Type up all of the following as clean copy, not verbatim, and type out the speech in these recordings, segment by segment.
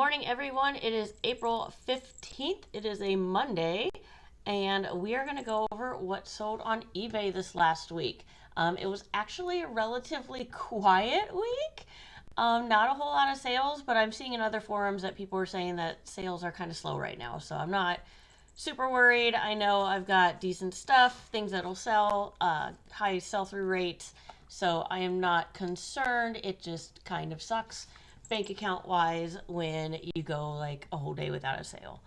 morning, everyone. It is April 15th. It is a Monday, and we are going to go over what sold on eBay this last week. It was actually a relatively quiet week. Not a whole lot of sales, but I'm seeing in other forums that people are saying that sales are kind of slow right now, so I'm not super worried. I know I've got decent stuff, things that'll sell, high sell-through rates, so I am not concerned. It just kind of sucks bank account wise when you go like a whole day without a sale,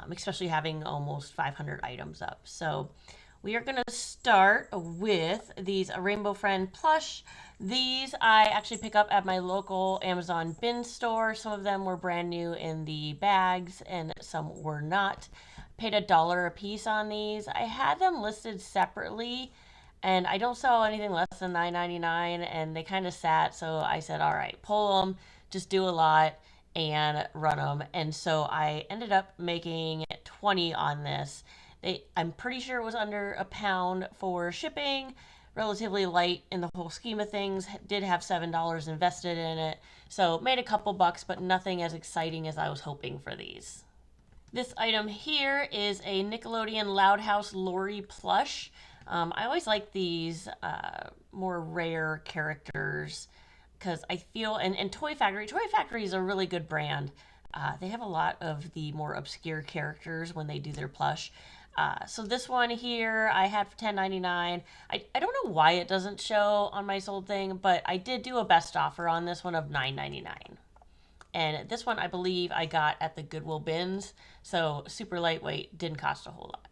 especially having almost 500 items up. So we are going to start with these Rainbow Friend plush. These I actually pick up at my local Amazon bin store. Some of them were brand new in the bags and some were not. Paid $1 a piece on these. I had them listed separately and I don't sell anything less than $9.99, and they kind of sat, so I said, all right, pull them, just do a lot and run them. And so I ended up making 20 on this. I'm pretty sure it was under a pound for shipping, relatively light in the whole scheme of things. Did have $7 invested in it, so made a couple bucks, but nothing as exciting as I was hoping for these. This item here is a Nickelodeon Loud House Lori plush. I always like these more rare characters because I feel, and Toy Factory is a really good brand. They have a lot of the more obscure characters when they do their plush. So this one here I had for $10.99. I don't know why it doesn't show on my sold thing, but I did do a best offer on this one of $9.99. And this one I believe I got at the Goodwill bins, so super lightweight, didn't cost a whole lot.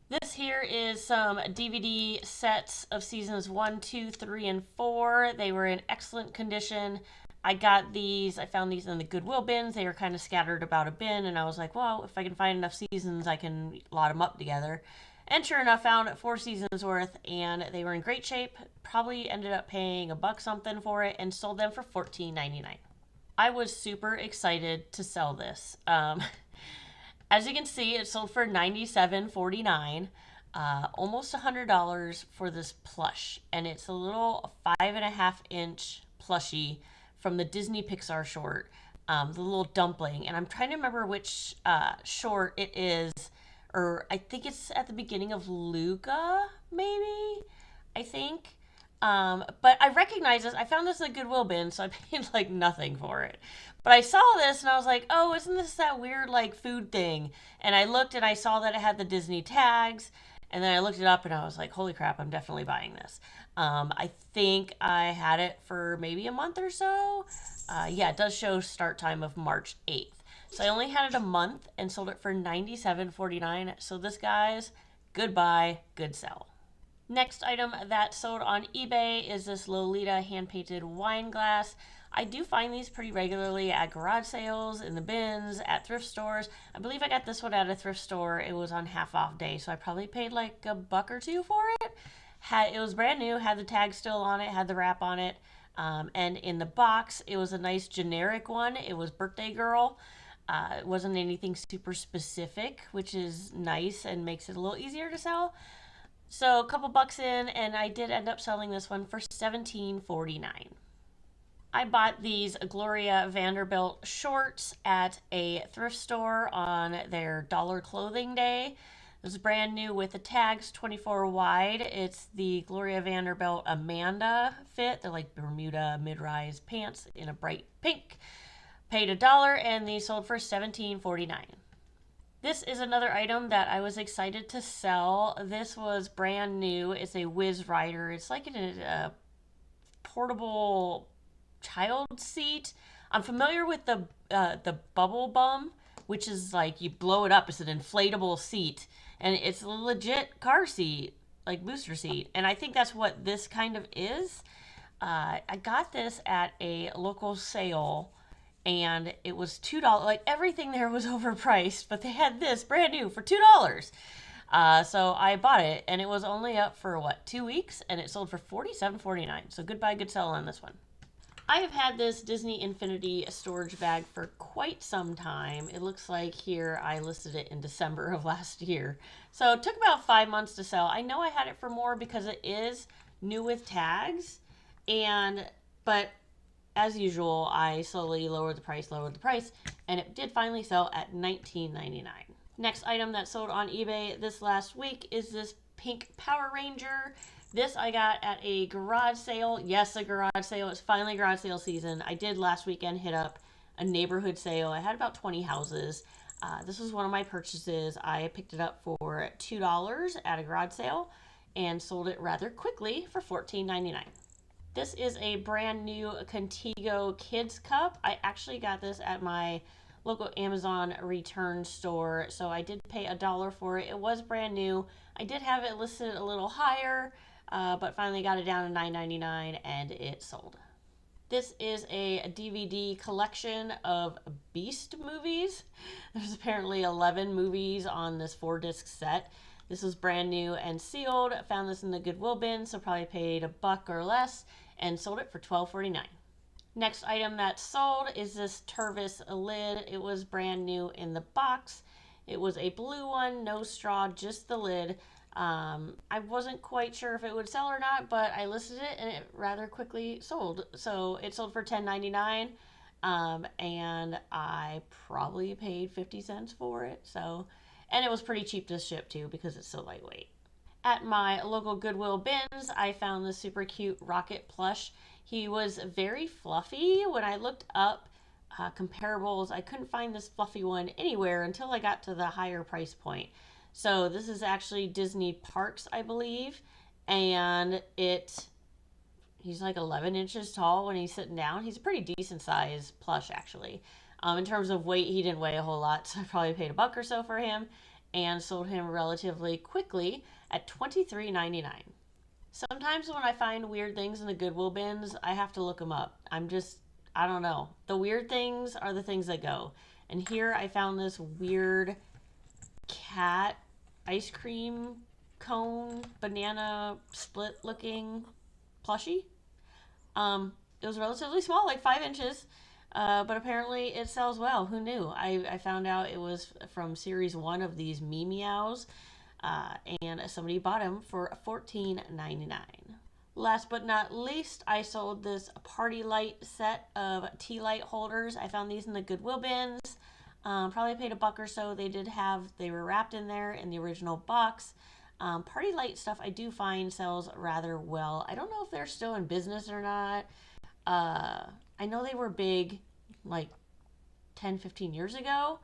This here is some DVD sets of seasons 1, 2, 3, and 4. They were in excellent condition. I got these, I found these in the Goodwill bins. They were kind of scattered about a bin, and I was like, well, if I can find enough seasons, I can lot them up together. And sure enough, found 4 seasons worth, and they were in great shape. Probably ended up paying $1 something for it, and sold them for $14.99. I was super excited to sell this. As you can see, it sold for $97.49, almost $100 for this plush. And it's a little 5.5-inch plushie from the Disney Pixar short, the little dumpling. And I'm trying to remember which short it is, or I think it's at the beginning of Luca, maybe, I think. But I recognize this. I found this in a Goodwill bin, so I paid like nothing for it. But I saw this and I was like, oh, isn't this that weird like food thing? And I looked and I saw that it had the Disney tags. And then I looked it up and I was like, holy crap, I'm definitely buying this. I think I had it for maybe a month or so. Yeah, it does show start time of March 8th. So I only had it a month and sold it for $97.49. So this, guys, good buy, good sell. Next item that sold on eBay is this Lolita hand-painted wine glass. I do find these pretty regularly at garage sales, in the bins, at thrift stores. I believe I got this one at a thrift store. It was on half off day, so I probably paid like $1 or $2 for it. It was brand new, had the tag still on it, had the wrap on it. And in the box, it was a nice generic one. It was Birthday Girl. It wasn't anything super specific, which is nice and makes it a little easier to sell. So a couple bucks in, and I did end up selling this one for $17.49. I bought these Gloria Vanderbilt shorts at a thrift store on their dollar clothing day. It was brand new with the tags, 24 wide. It's the Gloria Vanderbilt Amanda fit. They're like Bermuda mid-rise pants in a bright pink. Paid $1, and these sold for $17.49. This is another item that I was excited to sell. This was brand new. It's a Whiz Rider. It's like a portable child seat. I'm familiar with the Bubble Bum, which is like you blow it up. It's an inflatable seat, and it's a legit car seat, like booster seat. And I think that's what this kind of is. I got this at a local sale, and it was $2. Like everything there was overpriced, but they had this brand new for $2. So I bought it, and it was only up for what, 2 weeks, and it sold for $47.49. So good buy, good sell on this one. I have had this Disney Infinity storage bag for quite some time. It looks like here I listed it in December of last year. So it took about 5 months to sell. I know I had it for more because it is new with tags, but as usual, I slowly lowered the price, and it did finally sell at $19.99. Next item that sold on eBay this last week is this pink Power Ranger. This I got at a garage sale. Yes, a garage sale. It's finally garage sale season. I did last weekend hit up a neighborhood sale. I had about 20 houses. This was one of my purchases. I picked it up for $2 at a garage sale and sold it rather quickly for $14.99. This is a brand new Contigo Kids Cup. I actually got this at my local Amazon return store, so I did pay $1 for it. It was brand new. I did have it listed a little higher, but finally got it down to $9.99 and it sold. This is a DVD collection of Beast movies. There's apparently 11 movies on this 4-disc set. This was brand new and sealed. Found this in the Goodwill bin, so probably paid $1 or less and sold it for $12.49. Next item that sold is this Tervis lid. It was brand new in the box. It was a blue one, no straw, just the lid. I wasn't quite sure if it would sell or not, but I listed it and it rather quickly sold. So it sold for $10.99, and I probably paid 50 cents for it. And it was pretty cheap to ship too because it's so lightweight. At my local Goodwill bins, I found this super cute Rocket plush. He was very fluffy. When I looked up comparables, I couldn't find this fluffy one anywhere until I got to the higher price point. So this is actually Disney Parks, I believe, and he's like 11 inches tall when he's sitting down. He's a pretty decent size plush, actually. In terms of weight, he didn't weigh a whole lot, so I probably paid $1 or so for him and sold him relatively quickly at $23.99. Sometimes when I find weird things in the Goodwill bins, I have to look them up. I don't know. The weird things are the things that go. And here I found this weird cat ice cream cone banana split looking plushie. It was relatively small, like 5 inches, but apparently it sells well. Who knew? I found out it was from series 1 of these Meows, and somebody bought him for $14.99. Last but not least, I sold this party light set of tea light holders. I found these in the Goodwill bins. Probably paid $1 or so. They were wrapped in there in the original box. Party light stuff I do find sells rather well. I don't know if they're still in business or not. I know they were big like 10, 15 years ago.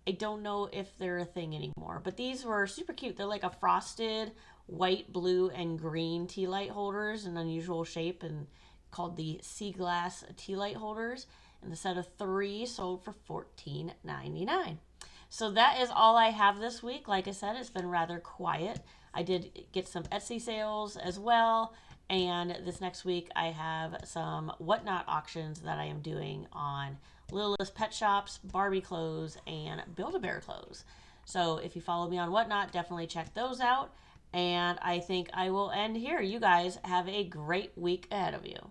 I don't know if they're a thing anymore, but these were super cute. They're like a frosted white, blue, and green tea light holders, an unusual shape, and called the sea glass tea light holders. And the set of 3 sold for $14.99. So that is all I have this week. Like I said, it's been rather quiet. I did get some Etsy sales as well. And this next week, I have some Whatnot auctions that I am doing on Littlest Pet Shops, Barbie clothes, and Build-A-Bear clothes. So if you follow me on Whatnot, definitely check those out. And I think I will end here. You guys have a great week ahead of you.